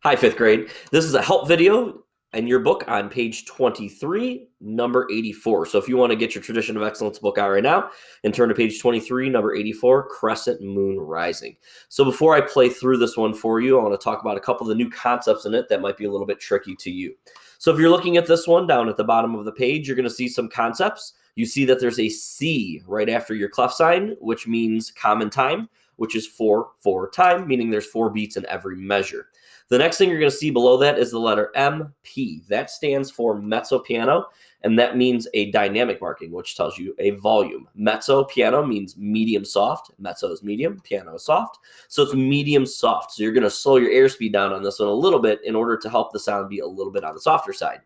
Hi, fifth grade. This is a help video in your book on page 23, number 84. So if you want to get your Tradition of Excellence book out right now and turn to page 23, number 84, Crescent Moon Rising. So before I play through this one for you, I want to talk about a couple of the new concepts in it that might be a little bit tricky to you. So if you're looking at this one down at the bottom of the page, you're going to see some concepts. You see that there's a C right after your clef sign, which means common time, which is 4/4 time, meaning there's 4 beats in every measure. The next thing you're going to see below that is the letter MP. That stands for mezzo piano, and that means a dynamic marking, which tells you a volume. Mezzo piano means medium soft. Mezzo is medium, piano is soft. So it's medium soft. So you're going to slow your airspeed down on this one a little bit in order to help the sound be a little bit on the softer side.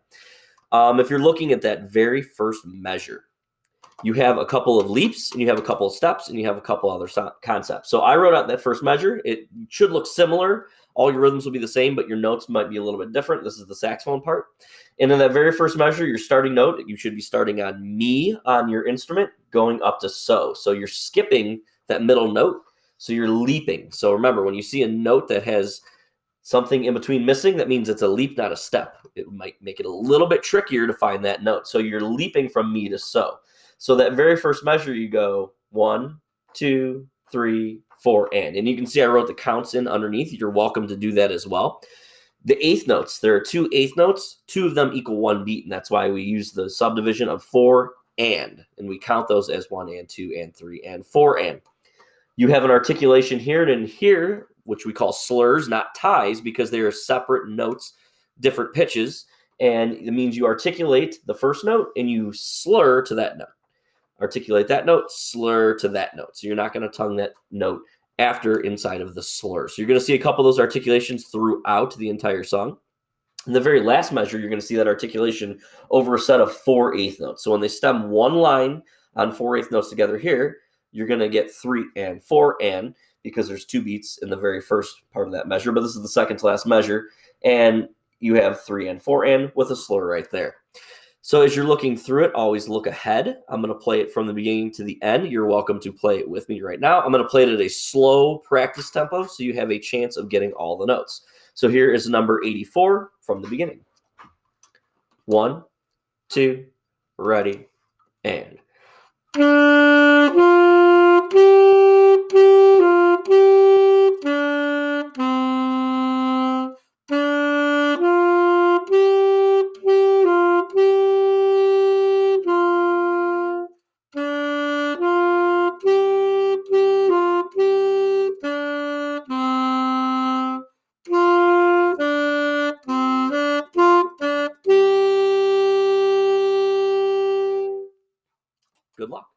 If you're looking at that very first measure, you have a couple of leaps, and you have a couple of steps, and you have a couple other concepts. So I wrote out that first measure. It should look similar. All your rhythms will be the same, but your notes might be a little bit different. This is the saxophone part. And in that very first measure, your starting note, you should be starting on mi on your instrument, going up to so. So you're skipping that middle note, so you're leaping. So remember, when you see a note that has something in between missing, that means it's a leap, not a step. It might make it a little bit trickier to find that note. So you're leaping from mi to so. So that very first measure, you go 1, 2, 3, 4, and you can see I wrote the counts in underneath. You're welcome to do that as well. The eighth notes, there are 2 eighth notes. 2 of them equal 1 beat, and that's why we use the subdivision of 4 and we count those as 1 and 2 and 3 and 4 and. You have an articulation here and here, which we call slurs, not ties, because they are separate notes, different pitches, and it means you articulate the first note and you slur to that note. Articulate that note, slur to that note. So you're not going to tongue that note after inside of the slur. So you're going to see a couple of those articulations throughout the entire song. In the very last measure, you're going to see that articulation over a set of 4 eighth notes. So when they stem one line on 4 eighth notes together here, you're going to get 3 and 4 and, because there's 2 beats in the very first part of that measure, but this is the second to last measure, and you have 3 and 4 and with a slur right there. So as you're looking through it, always look ahead. I'm going to play it from the beginning to the end. You're welcome to play it with me right now. I'm going to play it at a slow practice tempo so you have a chance of getting all the notes. So here is number 84 from the beginning. 1, 2, ready, and. Good luck.